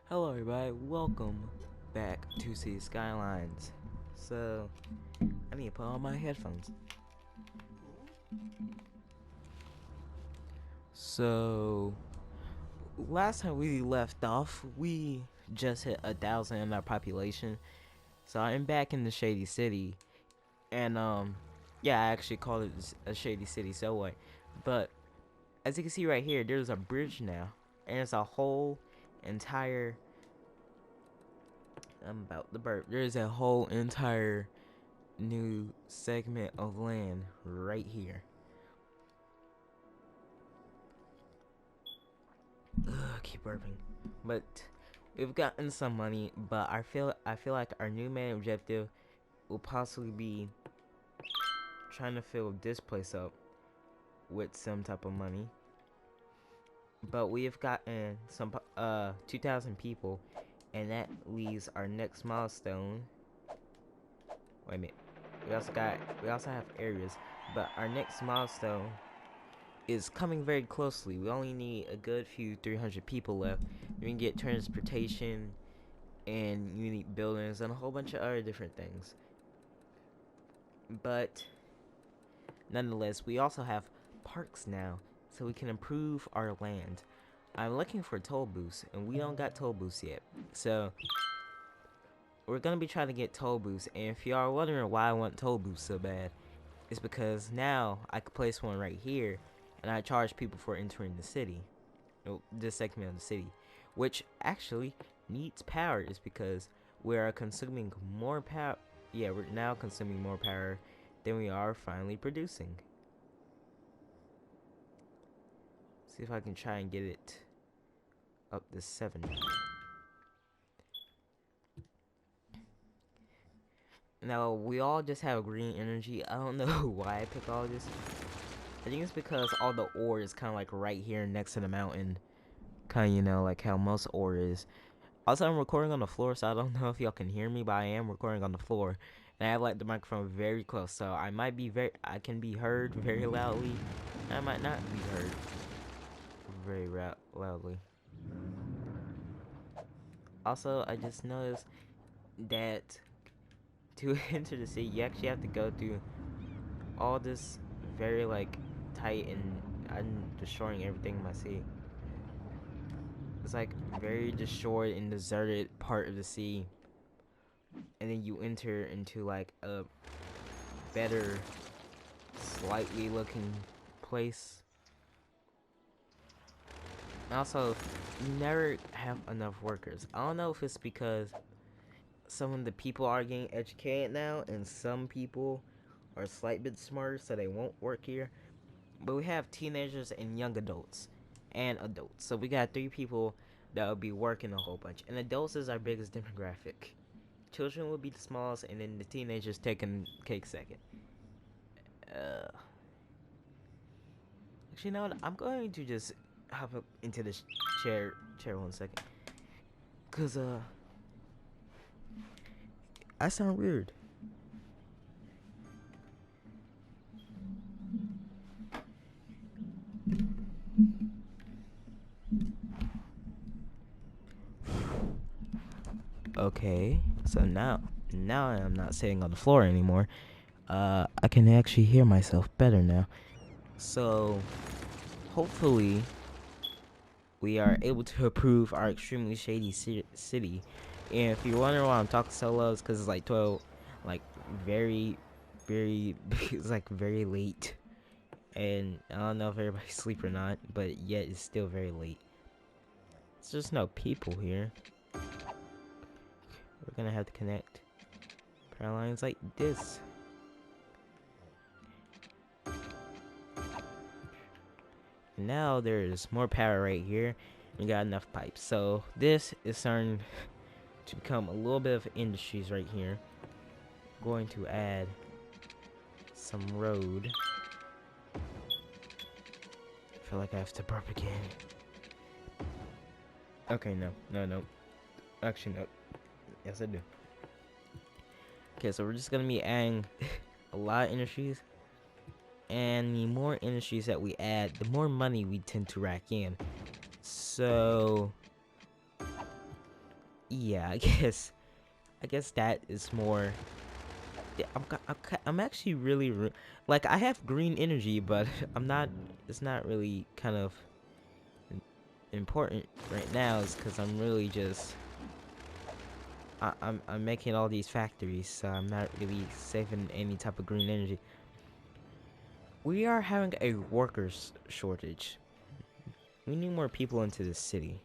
Hello everybody, welcome back to see Skylines. So, I need to put on my headphones. So, last time we left off, we just hit 1,000 in our population. So I'm back in the Shady City, and yeah, I actually called it a Shady City subway. But, as you can see right here, there's a bridge now, and it's a whole entire I'm about to burp. There's a whole entire new segment of land right here. Ugh, keep burping. But we've gotten some money, but I feel like our new main objective will possibly be trying to fill this place up with some type of money. But we've gotten some 2,000 people, and that leaves our next milestone. Wait a minute. We also have areas, but our next milestone is coming very closely. We only need a good few 300 people left. We can get transportation and unique buildings and a whole bunch of other different things. But nonetheless, we also have parks now, so we can improve our land. I'm looking for toll booths, and we don't got toll booths yet. So we're gonna be trying to get toll booths, and if you are wondering why I want toll booths so bad, it's because now I could place one right here, and I charge people for entering the city, this segment of the city, which actually needs power. Is because we are consuming more power. Yeah, we're now consuming more power than we are finally producing. See if I can try and get it up to 7. Now, we all just have green energy. I don't know why I picked all this. I think it's because all the ore is kind of like right here next to the mountain. Kind of, like how most ore is. Also, I'm recording on the floor, so I don't know if y'all can hear me, but I am recording on the floor. And I have like the microphone very close, so I can be heard very loudly. I might not be heard very loudly. Also, I just noticed that to enter the city, you actually have to go through all this very like tight, and I'm destroying everything in my sea. It's like very destroyed and deserted part of the sea, and then you enter into like a better, slightly looking place. Also, you never have enough workers. I don't know if it's because some of the people are getting educated now, and some people are a slight bit smarter, so they won't work here. But we have teenagers and young adults and adults. So we got 3 people that will be working a whole bunch. And adults is our biggest demographic. Children will be the smallest, and then the teenagers taking cake second. Actually, you know what? I'm going to just hop up into this chair 1 second. Cause I sound weird. Okay, so now I'm not sitting on the floor anymore. I can actually hear myself better now. So, hopefully, we are able to approve our extremely shady city. And if you're wondering why I'm talking so low, it's because it's like 12, like very, very, it's like very late. And I don't know if everybody's asleep or not, but yet it's still very late. There's just no people here. We're gonna have to connect power lines like this. Now there's more power right here. We got enough pipes. So this is starting to become a little bit of industries right here. Going to add some road. I feel like I have to burp again. Okay, no. Actually, no. Yes, I do. Okay, so we're just gonna be adding a lot of industries. And the more industries that we add, the more money we tend to rack in. So yeah, I guess that is more. Yeah, I'm actually really like I have green energy, but I'm not. It's not really kind of important right now. Is because I'm really just. I'm making all these factories, so I'm not really saving any type of green energy. We are having a workers shortage. We need more people into the city.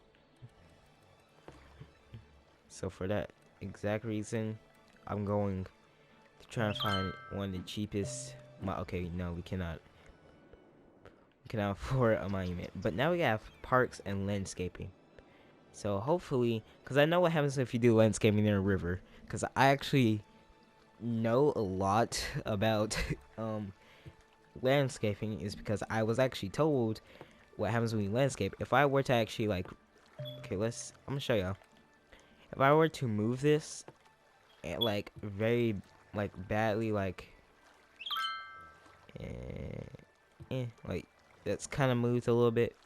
So for that exact reason, I'm going to try and find one of the cheapest. Okay, no, we cannot. We cannot afford a monument. But now we have parks and landscaping. So hopefully, because I know what happens if you do landscaping near a river. Because I actually know a lot about landscaping, is because I was actually told what happens when you landscape. If I were to actually like, okay, I'm gonna show y'all. If I were to move this, like very like badly, like, like that's kind of moved a little bit.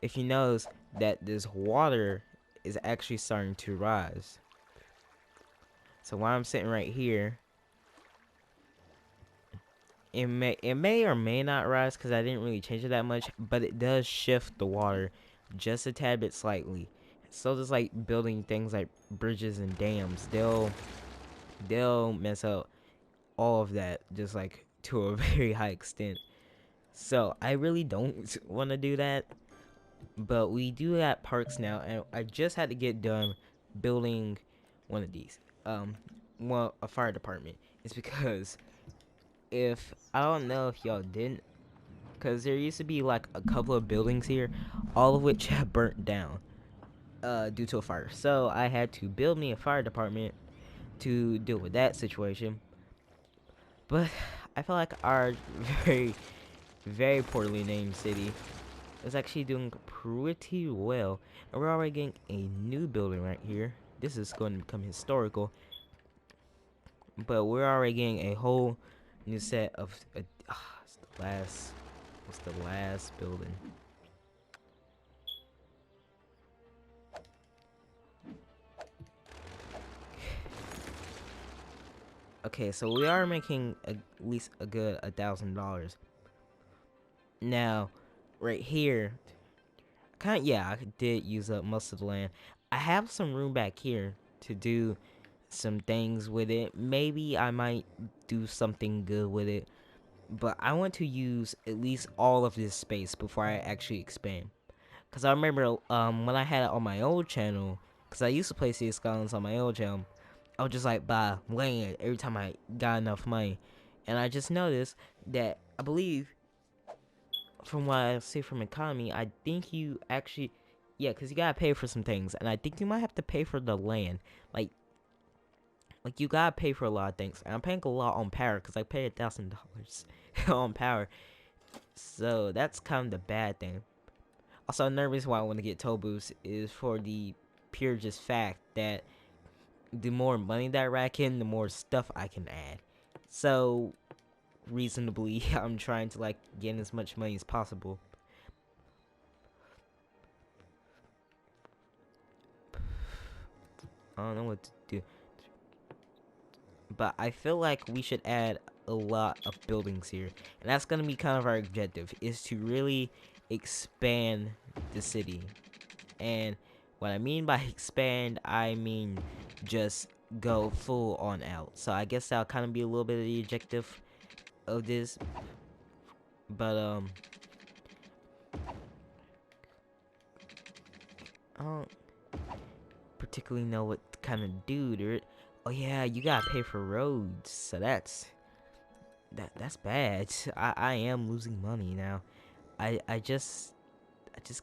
If you notice that this water is actually starting to rise. So while I'm sitting right here, it may or may not rise because I didn't really change it that much, but it does shift the water just a tad bit slightly. So just like building things like bridges and dams, they'll mess up all of that just like to a very high extent. So I really don't want to do that, but we do have parks now, and I just had to get done building one of these. Well, a fire department. It's because if I don't know if y'all didn't, because there used to be like a couple of buildings here, all of which have burnt down due to a fire. So I had to build me a fire department to deal with that situation. But I feel like our very, very poorly named city is actually doing pretty well. And we're already getting a new building right here. This is going to become historical. But we're already getting a whole new set of what's the last building? Okay, so we are making at least a good $1,000. Now, right here, I did use up most of the land. I have some room back here to do some things with it. Maybe I might do something good with it, but I want to use at least all of this space before I actually expand. Cause I remember when I had it on my old channel, cause I used to play CS Skylines on my old channel, I would just like buy land every time I got enough money, and I just noticed that I believe from what I see from economy, I think you actually, yeah, cause you gotta pay for some things, and I think you might have to pay for the land, like you gotta pay for a lot of things, and I'm paying a lot on power, cause I pay $1,000 on power, so that's kind of the bad thing. Also, another reason why I want to get toe boost is for the pure just fact that the more money that I rack in, the more stuff I can add. So, reasonably, I'm trying to like get as much money as possible. I don't know what to do, but I feel like we should add a lot of buildings here, and that's gonna be kind of our objective, is to really expand the city. And what I mean by expand, I mean just go full on out. So I guess that'll kind of be a little bit of the objective of this. But I don't particularly know what to kind of do to it. Oh yeah, you gotta pay for roads, so that's bad. I am losing money now. I just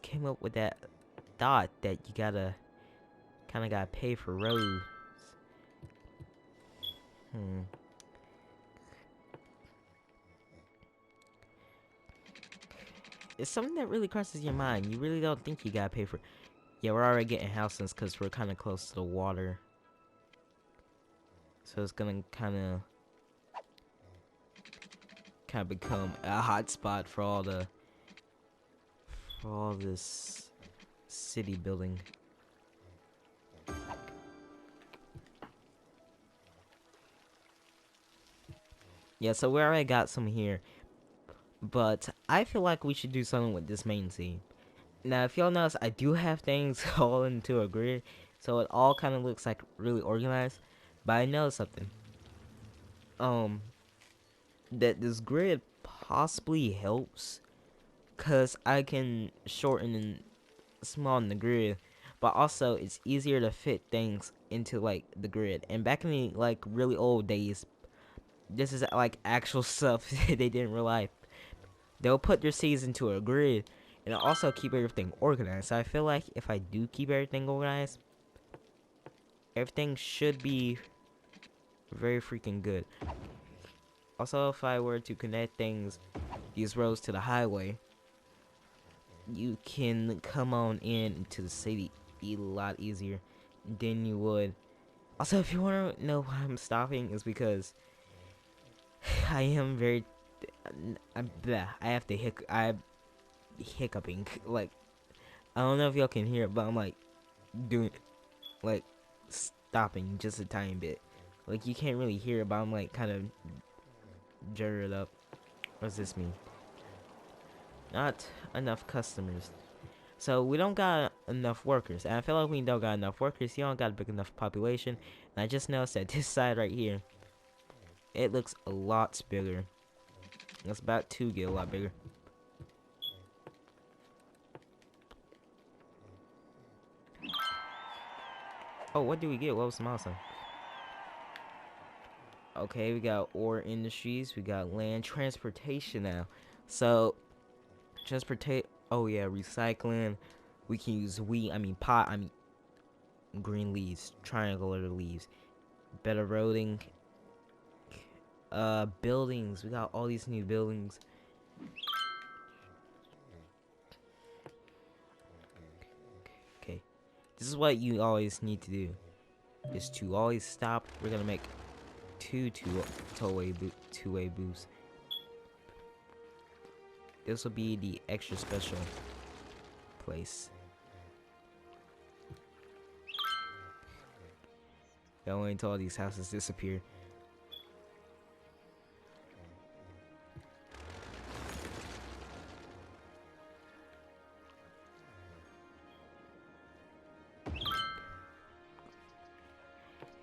came up with that thought that you gotta pay for roads. It's something that really crosses your mind. You really don't think you gotta pay for. Yeah, we're already getting houses because we're kind of close to the water, so it's gonna kind of become a hot spot for all this city building. Yeah, so we already got some here, but I feel like we should do something with this main scene. Now, if y'all notice, I do have things all into a grid, so it all kind of looks like really organized. But I know something. Um, that this grid possibly helps, cause I can shorten and smarten the grid, but also it's easier to fit things into like the grid. And back in the like really old days, this is like actual stuff they didn't realize. They'll put their seeds into a grid and also keep everything organized. So I feel like if I do keep everything organized, everything should be very freaking good. Also, if I were to connect these roads to the highway, you can come on into the city a lot easier than you would. Also, if you want to know why I'm stopping, is because I am very, I have to I'm hiccuping. Like, I don't know if y'all can hear it, but I'm like doing, like, stopping just a tiny bit. Like, you can't really hear it, but I'm like kind of jarred up. What does this mean? Not enough customers. So we don't got enough workers. And I feel like we don't got enough workers. You don't got a big enough population. And I just noticed that this side right here, it looks a lot bigger. It's about to get a lot bigger. Oh, what do we get? What was the milestone? Okay, we got ore industries. We got land transportation now. So, oh yeah, recycling. We can use green leaves, triangular leaves. Better roading. Buildings. We got all these new buildings. Okay. This is what you always need to do. Is to always stop. We're gonna make two-way boosts. This will be the extra special place. Don't wait until all these houses disappear.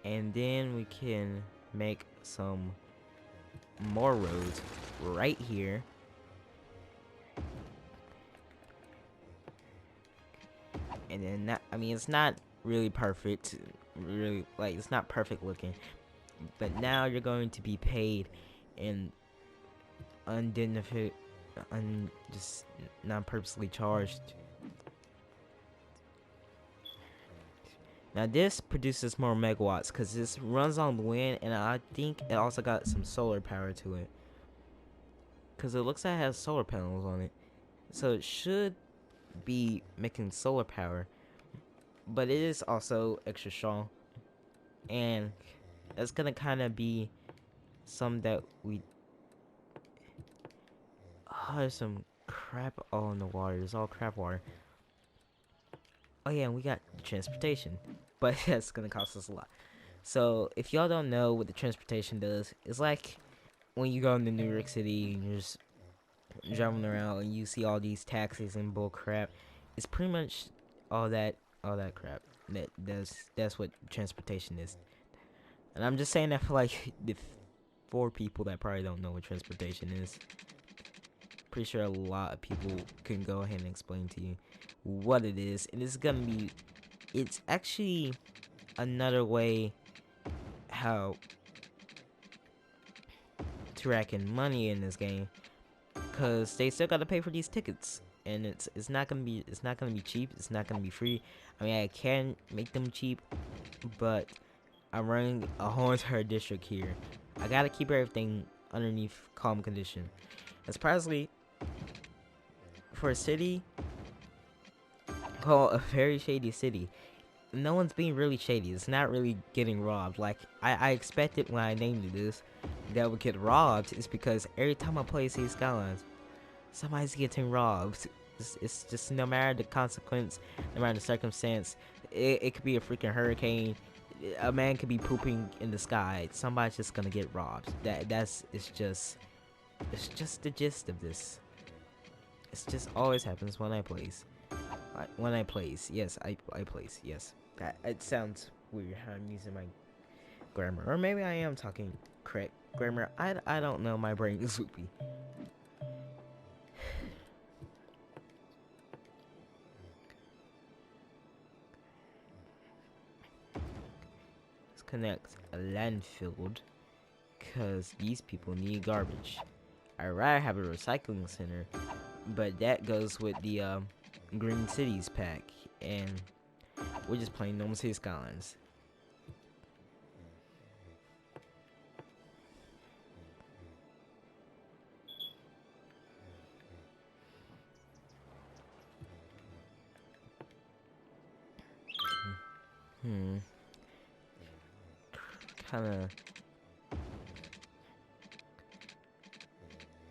And then we can make some more roads right here. And then that, I mean, it's not really perfect, really, like, it's not perfect looking, but now you're going to be paid in undignified, just not purposely charged. Now this produces more megawatts because this runs on the wind, and I think it also got some solar power to it, because it looks like it has solar panels on it, so it should be making solar power, but it is also extra strong, and that's gonna kind of be some that we. Oh, there's some crap all in the water. There's all crap water. Oh yeah, and we got transportation, but that's gonna cost us a lot. So if y'all don't know what the transportation does, it's like when you go into New York City and you're just driving around and you see all these taxis and bull crap. It's pretty much all that crap. That's what transportation is. And I'm just saying that for like the 4 people that probably don't know what transportation is. Pretty sure a lot of people can go ahead and explain to you what it is, and it's actually another way how to rack in money in this game, because they still gotta pay for these tickets, and it's not gonna be cheap. It's not gonna be free. I mean, I can make them cheap, but I'm running a whole entire district here. I gotta keep everything underneath calm condition. And surprisingly, for a city called a very shady city, no one's being really shady. It's not really getting robbed. Like, I expected when I named this that would get robbed. Is because every time I play Skylines, somebody's getting robbed. It's just, no matter the consequence, no matter the circumstance, it could be a freaking hurricane. a man could be pooping in the sky. Somebody's just gonna get robbed. It's just the gist of this. It's just always happens when I plays. When I plays, yes, I plays, yes. That it sounds weird how I'm using my grammar, or maybe I am talking correct grammar. I don't know. My brain is loopy. Let's connect a landfill, cause these people need garbage. I'd rather have a recycling center, but that goes with the Green Cities pack, and we're just playing normal city skylines. Kinda.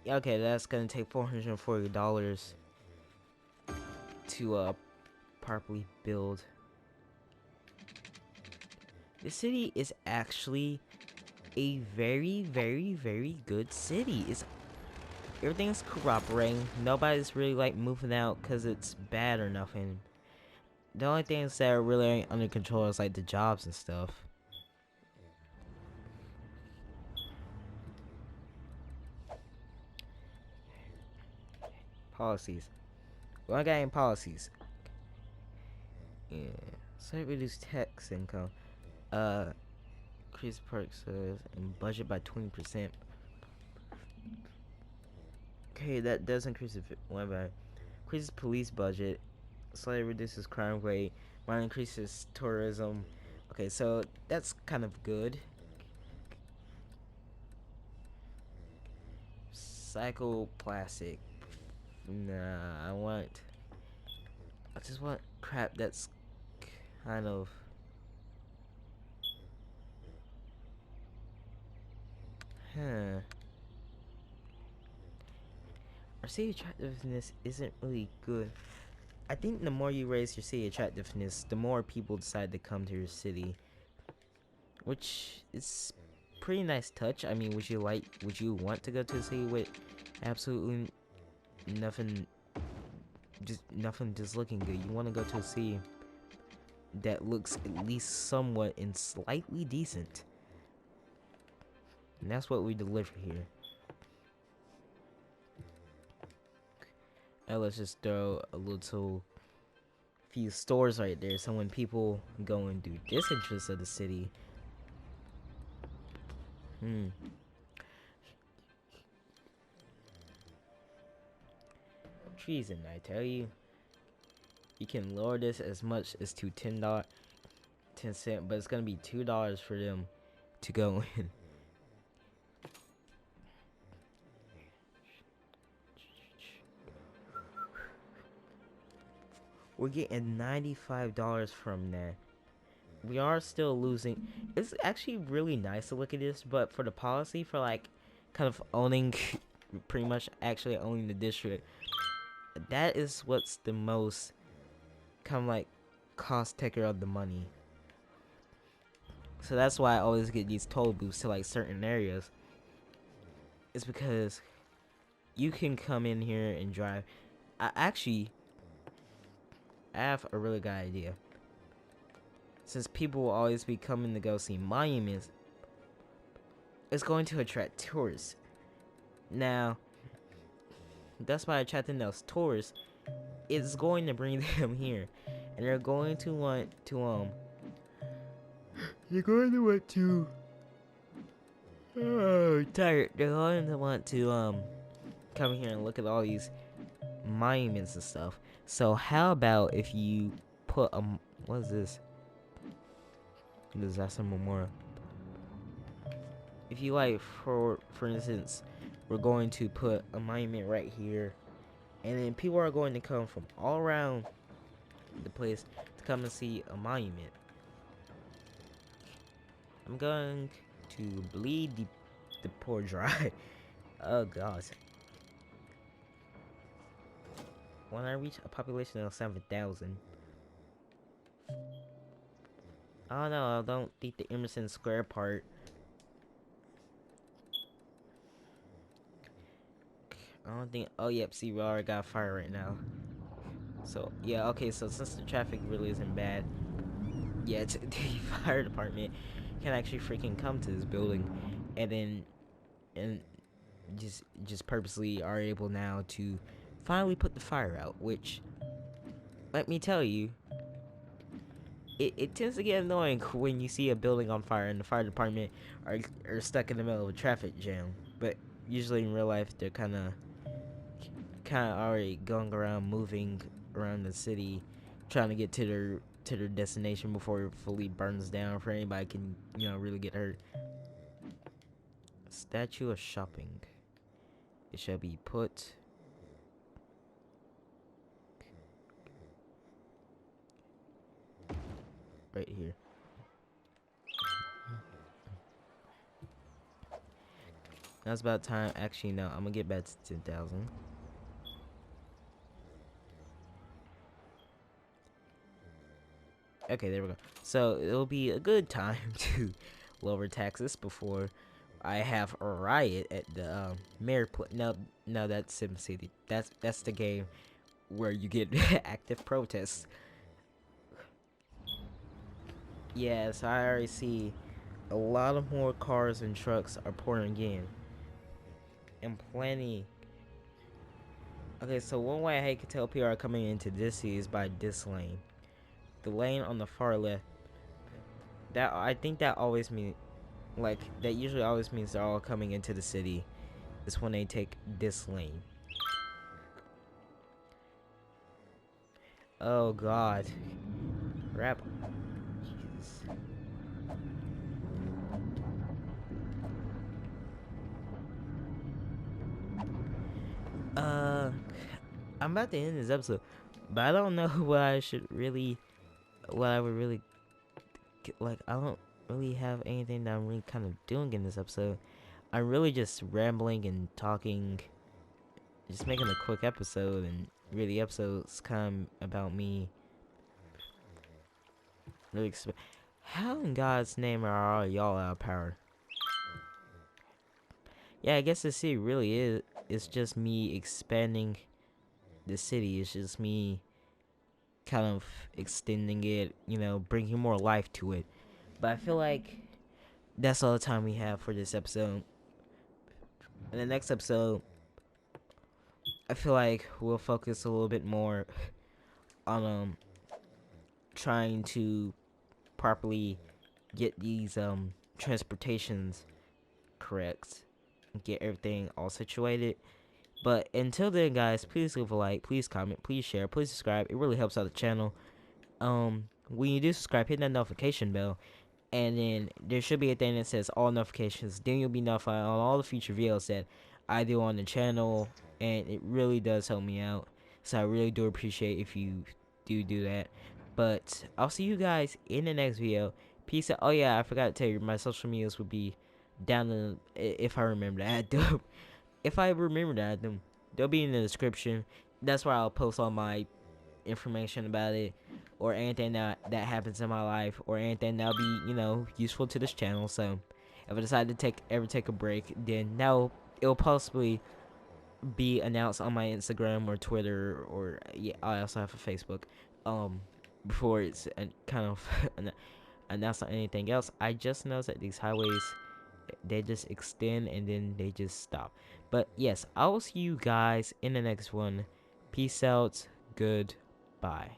Okay, that's gonna take $440 to properly build. The city is actually a very, very, very good city. Everything's cooperating. Nobody's really like moving out because it's bad or nothing. The only things that are really under control is like the jobs and stuff. Policies. Well, I got any policies. Yeah. So reduce tax income. Increase perks and budget by 20%. Okay, that does increase it. Whatever. Increases police budget. Slightly reduces crime rate. Might increases tourism. Okay, so that's kind of good. Psychoplastic. Nah, I just want crap that's kind of. Huh. Our city attractiveness isn't really good. I think the more you raise your city attractiveness, the more people decide to come to your city. Which is pretty nice touch. I mean, would you want to go to a city with absolutely nothing just looking good? You want to go to a city that looks at least somewhat and slightly decent. And that's what we deliver here. Now let's just throw a little few stores right there, so when people go and do this interest of the city, treason, I tell you. You can lower this as much as to $10, 10 cents, but it's gonna be $2 for them to go in. We're getting $95 from that. We are still losing. It's actually really nice to look at this, but for the policy, for like kind of owning, pretty much actually owning the district, that is what's the most kind of like cost taker of the money. So that's why I always get these toll booths to like certain areas. It's because you can come in here and drive. I have a really good idea. Since people will always be coming to go see monuments, it's going to attract tourists. Now, that's by attracting those tourists, it's going to bring them here, and they're going to want to tired. They're going to want to come here and look at all these monuments and stuff. So how about if you put what is this? Disaster memorial. If you like, for instance, we're going to put a monument right here, and then people are going to come from all around the place to come and see a monument. I'm going to bleed the poor dry. Oh gosh. When I reach a population of 7,000, I don't know. I don't think the Emerson Square part. I don't think. Oh, yep. See, we already got fire right now. So yeah, okay. So since the traffic really isn't bad, yeah, the fire department can actually freaking come to this building, and then and just purposely are able now to finally put the fire out. Which, let me tell you, it tends to get annoying when you see a building on fire and the fire department are stuck in the middle of a traffic jam. But usually in real life, they're kind of already going around, moving around the city, trying to get to their destination before it fully burns down. For anybody can really get hurt. Statue of shopping. It shall be put. Right here. That's about time. Actually, no. I'm gonna get back to 10,000. Okay, there we go. So it'll be a good time to lower taxes before I have a riot at the mayor. No, that's SimCity. That's the game where you get active protests. Yeah, so I already see a lot of more cars and trucks are pouring in, and plenty. Okay, so one way I can tell people are coming into this city is by this lane. The lane on the far left. That I think that always means, like, that usually always means they're all coming into the city. Is when they take this lane. Oh God. Crap. Jesus. I'm about to end this episode, but I don't know what I would really like. I don't really have anything that I'm really kind of doing in this episode. I'm really just rambling and talking, just making a quick episode, and really episodes come about me. Really, how in God's name are all y'all out of power? Yeah, I guess the city really is. It's just me expanding the city. It's just me kind of extending it, bringing more life to it. But I feel like that's all the time we have for this episode. In the next episode, I feel like we'll focus a little bit more on trying to properly get these transportations correct, get everything all situated. But until then, guys, please leave a like, please comment, please share, please subscribe. It really helps out the channel. When you do subscribe, hit that notification bell, and then there should be a thing that says all notifications. Then you'll be notified on all the future videos that I do on the channel, and it really does help me out. So I really do appreciate if you do that. But I'll see you guys in the next video. Peace out. Oh yeah, I forgot to tell you, my social medias will be down in if I remember to add them. If I remember to add them, they'll be in the description. That's where I'll post all my information about it, or anything that happens in my life, or anything that'll be useful to this channel. So if I decide to ever take a break, then now it'll possibly be announced on my Instagram or Twitter, or yeah, I also have a Facebook. Before it's kind of announced on anything else. I just noticed that these highways, they just extend and then they just stop. But yes, I will see you guys in the next one. Peace out. Goodbye.